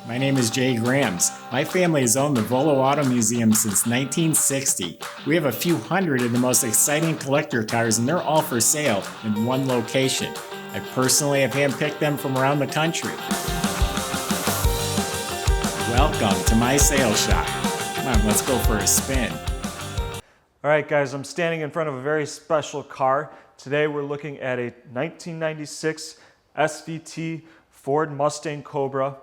My name is Jay Grams. My family has owned the Volo Auto Museum since 1960. We have a few hundred of the most exciting collector cars, and they're all for sale in one location. I personally have handpicked them from around the country. Welcome to my sales shop. Come on, let's go for a spin. All right, guys, I'm standing in front of a very special car. Today we're looking at a 1996 SVT Ford Mustang Cobra.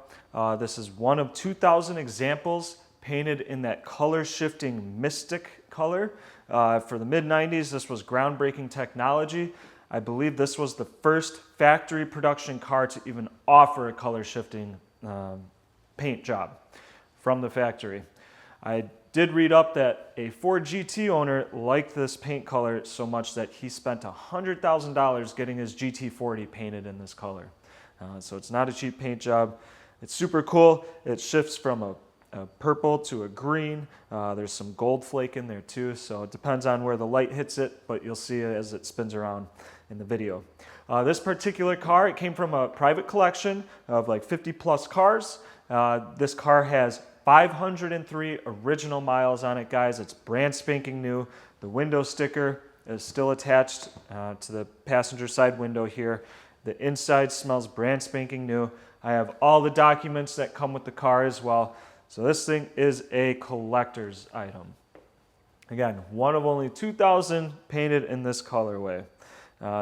This is one of 2,000 examples painted in that color-shifting Mystic color. For the mid-90s, this was groundbreaking technology. I believe this was the first factory production car to even offer a color-shifting paint job from the factory. I did read up that a Ford GT owner liked this paint color so much that he spent $100,000 getting his GT40 painted in this color. So it's not a cheap paint job. It's super cool. It shifts from a purple to a green. There's some gold flake in there too, so it depends on where the light hits it, but you'll see it as it spins around in the video. This particular car, it came from a private collection of like 50 plus cars. This car has 503 original miles on it, guys. It's brand spanking new. The window sticker is still attached to the passenger side window here. The inside smells brand spanking new. I have all the documents that come with the car as well. So this thing is a collector's item. Again, one of only 2,000 painted in this colorway.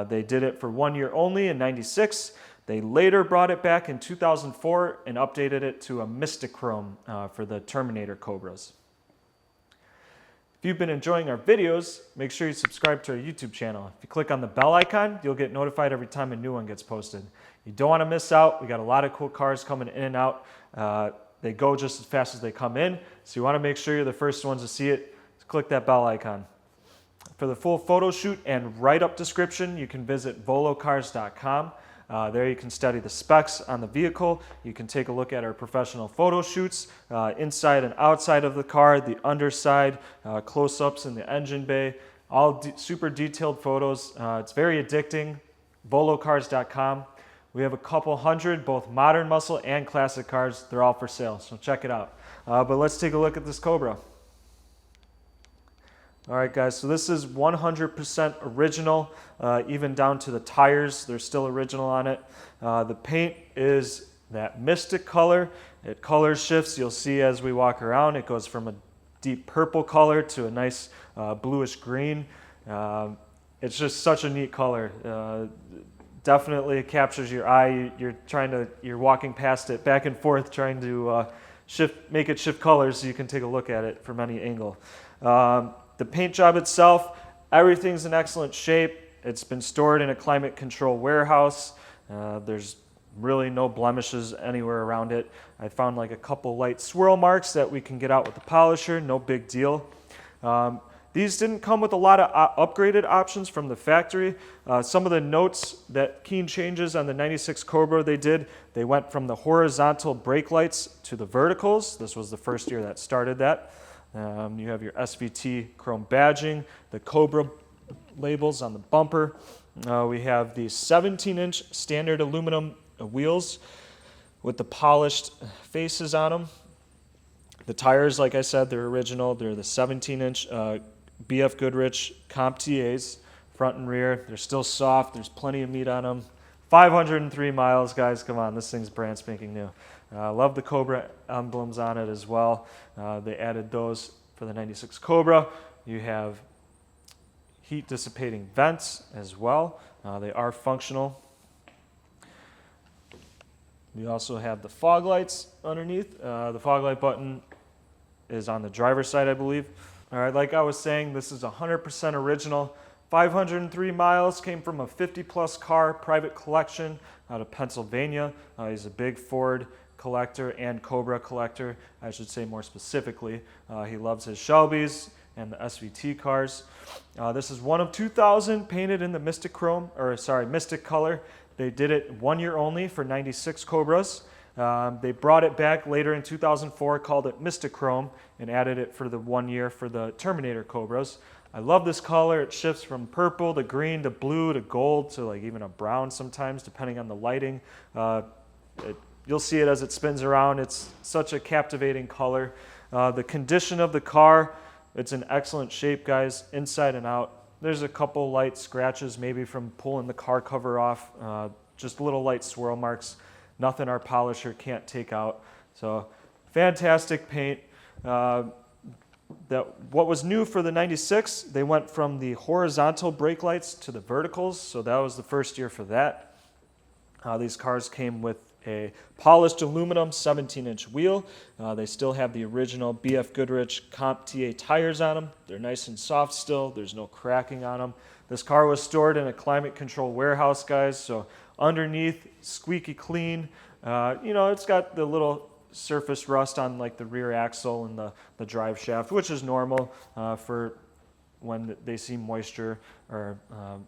They did it for 1 year only in '96. They later brought it back in 2004 and updated it to a Mystic Chrome for the Terminator Cobras. If you've been enjoying our videos, make sure you subscribe to our YouTube channel. If you click on the bell icon, you'll get notified every time a new one gets posted. You don't want to miss out. We got a lot of cool cars coming in and out. They go just as fast as they come in, so you want to make sure you're the first ones to see it. Just click that bell icon. For the full photo shoot and write-up description, you can visit volocars.com. There you can study the specs on the vehicle. You can take a look at our professional photo shoots, inside and outside of the car, the underside, close-ups in the engine bay, all super detailed photos. It's very addicting. Volocars.com. We have a couple hundred, both modern muscle and classic cars. They're all for sale, so check it out. But let's take a look at this Cobra. All right, guys, so this is 100% original, even down to the tires. They're still original on it. The paint is that Mystic color. It color shifts. You'll see as we walk around, it goes from a deep purple color to a nice bluish green. It's just such a neat color. Definitely captures your eye. You're walking past it back and forth, trying to make it shift colors so you can take a look at it from any angle. The paint job itself, everything's in excellent shape. It's been stored in a climate control warehouse. There's really no blemishes anywhere around it. I found like a couple light swirl marks that we can get out with the polisher, no big deal. These didn't come with a lot of upgraded options from the factory. Some of the notes that keen changes on the 96 Cobra they went from the horizontal brake lights to the verticals. This was the first year that started that. You have your SVT chrome badging, the Cobra labels on the bumper. We have the 17-inch standard aluminum wheels with the polished faces on them. The tires, like I said, they're original. They're the 17-inch BF Goodrich Comp TAs, front and rear. They're still soft. There's plenty of meat on them. 503 miles, guys. Come on, this thing's brand spanking new. Love the Cobra emblems on it as well. They added those for the 96 Cobra. You have heat dissipating vents as well. They are functional. We also have the fog lights underneath. The fog light button is on the driver's side, I believe. All right, like I was saying, this is 100% original. 503 miles, came from a 50-plus car private collection out of Pennsylvania. He's a big Ford collector and Cobra collector, I should say more specifically. He loves his Shelbys and the SVT cars. This is one of 2,000 painted in the Mystic color. They did it 1 year only for 96 Cobras. They brought it back later in 2004, called it Mystic Chrome, and added it for the 1 year for the Terminator Cobras. I love this color. It shifts from purple to green to blue to gold to like even a brown sometimes, depending on the lighting. You'll see it as it spins around. It's such a captivating color. The condition of the car, it's in excellent shape, guys, inside and out. There's a couple light scratches, maybe from pulling the car cover off, just little light swirl marks, nothing our polisher can't take out. So fantastic paint. What was new for the 96, they went from the horizontal brake lights to the verticals, so that was the first year for that. These cars came with a polished aluminum 17-inch wheel. They still have the original BF Goodrich Comp TA tires on them. They're nice and soft still. There's no cracking on them. This car was stored in a climate control warehouse, guys, so underneath, squeaky clean. It's got the little surface rust on like the rear axle and the drive shaft, which is normal for when they see moisture or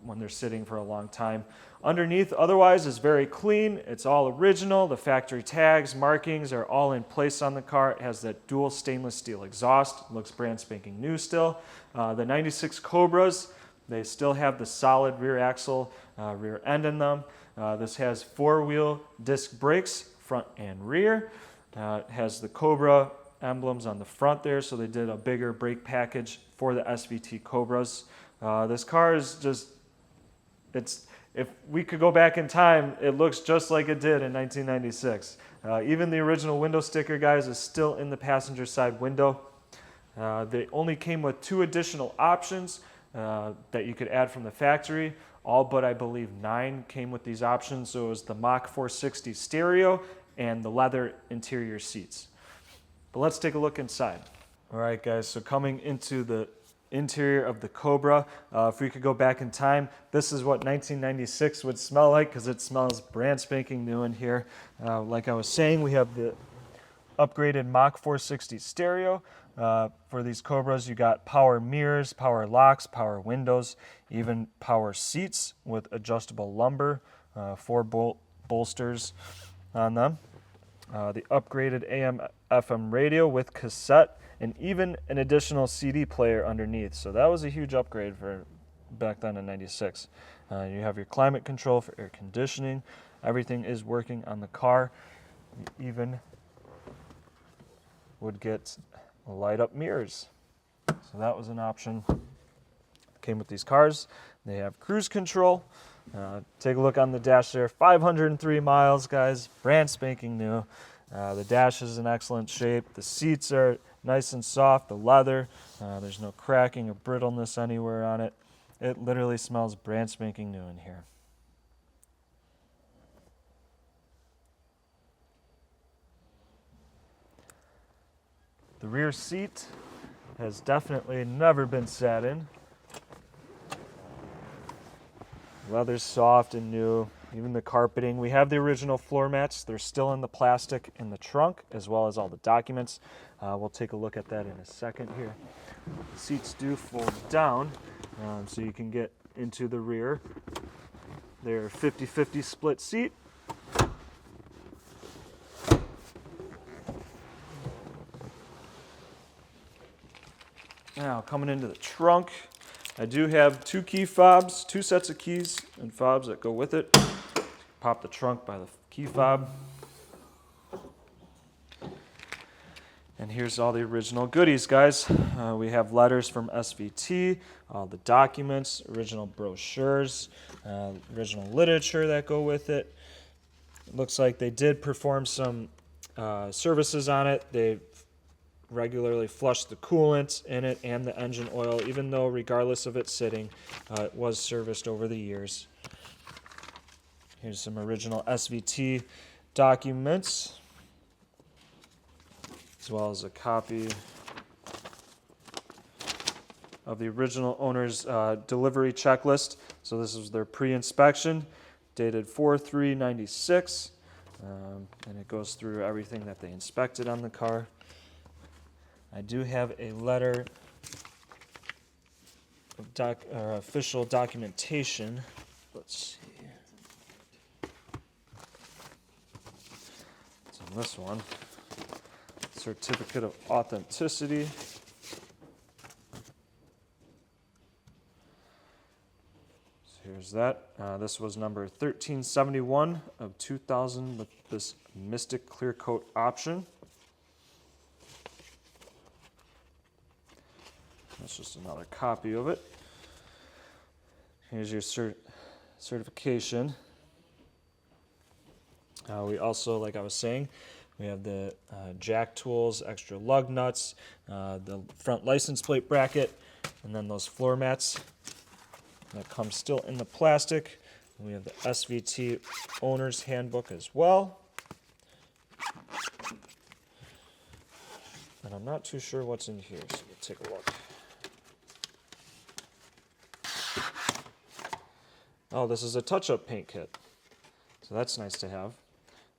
when they're sitting for a long time. Underneath, otherwise, is very clean. It's all original. The factory tags, markings are all in place on the car. It has that dual stainless steel exhaust. Looks brand spanking new still. The 96 Cobras, they still have the solid rear axle, rear end in them. This has four-wheel disc brakes, front and rear. It has the Cobra emblems on the front there, so they did a bigger brake package for the SVT Cobras. This car is just, if we could go back in time, it looks just like it did in 1996. Even the original window sticker, guys, is still in the passenger side window. They only came with 2 additional options that you could add from the factory. All but, I believe, 9 came with these options. So it was the Mach 460 stereo and the leather interior seats. But let's take a look inside. All right, guys, so coming into the interior of the Cobra, if we could go back in time, this is what 1996 would smell like, because it smells brand spanking new in here. Like I was saying, we have the upgraded Mach 460 stereo. For these Cobras, you got power mirrors, power locks, power windows, even power seats with adjustable lumbar, 4 bolsters on them. The upgraded AM/FM radio with cassette, and even an additional CD player underneath. So that was a huge upgrade for back then in 96. You have your climate control for air conditioning. Everything is working on the car. You even would get light up mirrors. So that was an option. Came with these cars. They have cruise control. Take a look on the dash there. 503 miles, guys. Brand spanking new. The dash is in excellent shape. The seats are nice and soft. The leather, there's no cracking or brittleness anywhere on it. It literally smells brand spanking new in here. The rear seat has definitely never been sat in. Leather's soft and new. Even the carpeting. We have the original floor mats. They're still in the plastic in the trunk, as well as all the documents. We'll take a look at that in a second here. The seats do fold down, so you can get into the rear. They're 50-50 split seat. Now, coming into the trunk, I do have 2 key fobs, 2 sets of keys and fobs that go with it. Pop the trunk by the key fob. And here's all the original goodies, guys. We have letters from SVT, all the documents, original brochures, original literature that go with it. It looks like they did perform some services on it. They regularly flush the coolant in it and the engine oil, even though regardless of it sitting, it was serviced over the years. Here's some original SVT documents, as well as a copy of the original owner's delivery checklist. So this was their pre-inspection, dated 4/3/96, and it goes through everything that they inspected on the car. I do have a letter of official documentation. Let's see. It's on this one. Certificate of authenticity. So here's there's that. This was number 1371 of 2000 with this Mystic clear coat option. That's just another copy of it. Here's your certification. We also, like I was saying, we have the jack tools, extra lug nuts, the front license plate bracket, and then those floor mats that come still in the plastic. And we have the SVT owner's handbook as well. And I'm not too sure what's in here, so we'll take a look. Oh, this is a touch-up paint kit. So that's nice to have.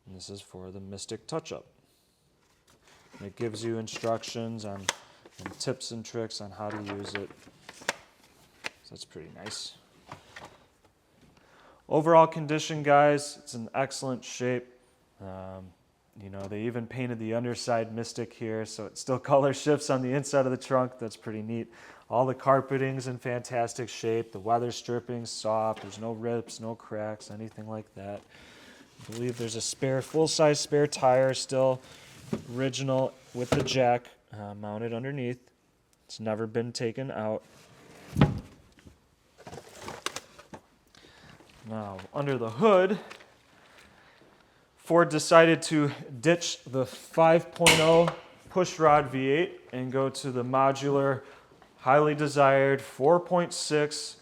And this is for the Mystic touch-up. It gives you instructions on and tips and tricks on how to use it. So that's pretty nice. Overall condition, guys, it's in excellent shape. You know, they even painted the underside Mystic here, so it still color shifts on the inside of the trunk. That's pretty neat. All the carpeting's in fantastic shape. The weather stripping's soft. There's no rips, no cracks, anything like that. I believe there's a spare, full-size spare tire still, original with the jack mounted underneath. It's never been taken out. Now, under the hood, Ford decided to ditch the 5.0 pushrod V8 and go to the modular, highly desired 4.6,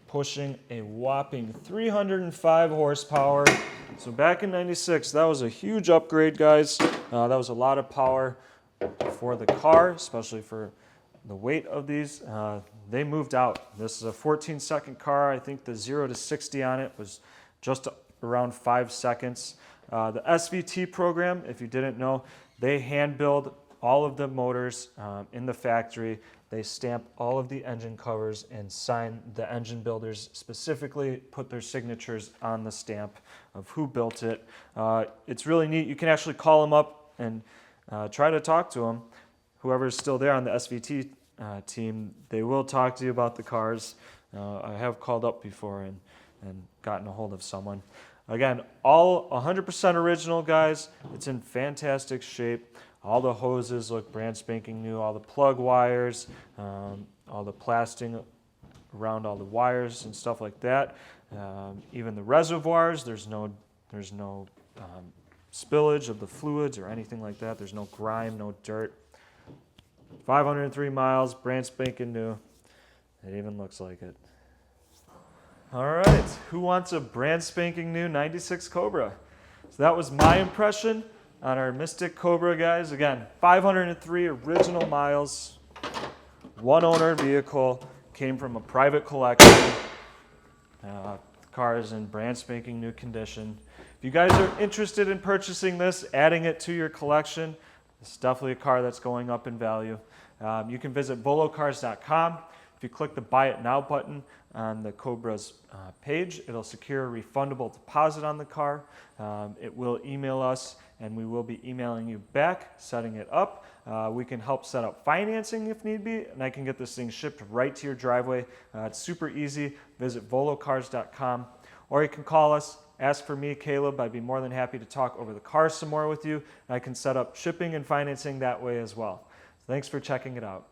pushing a whopping 305 horsepower. So back in '96, that was a huge upgrade, guys. That was a lot of power for the car, especially for the weight of these. They moved out. This is a 14-second car. I think the 0 to 60 on it was just around 5 seconds. The SVT program, if you didn't know, they hand build all of the motors in the factory. They stamp all of the engine covers and sign the engine builders specifically, put their signatures on the stamp of who built it. It's really neat. You can actually call them up and try to talk to them. Whoever's still there on the SVT team, they will talk to you about the cars. I have called up before and gotten a hold of someone. Again, all 100% original, guys. It's in fantastic shape. All the hoses look brand spanking new. All the plug wires, all the plastic around all the wires and stuff like that. Even the reservoirs, there's no spillage of the fluids or anything like that. There's no grime, no dirt. 503 miles, brand spanking new. It even looks like it. All right, who wants a brand spanking new 96 Cobra? So that was my impression on our Mystic Cobra, guys. Again, 503 original miles, one owner vehicle, came from a private collection. The car is in brand spanking new condition. If you guys are interested in purchasing this, adding it to your collection, it's definitely a car that's going up in value. You can visit volocars.com. If you click the Buy It Now button on the Cobras page, it'll secure a refundable deposit on the car. It will email us, and we will be emailing you back, setting it up. We can help set up financing if need be, and I can get this thing shipped right to your driveway. It's super easy. Visit volocars.com, or you can call us. Ask for me, Caleb. I'd be more than happy to talk over the car some more with you. I can set up shipping and financing that way as well. Thanks for checking it out.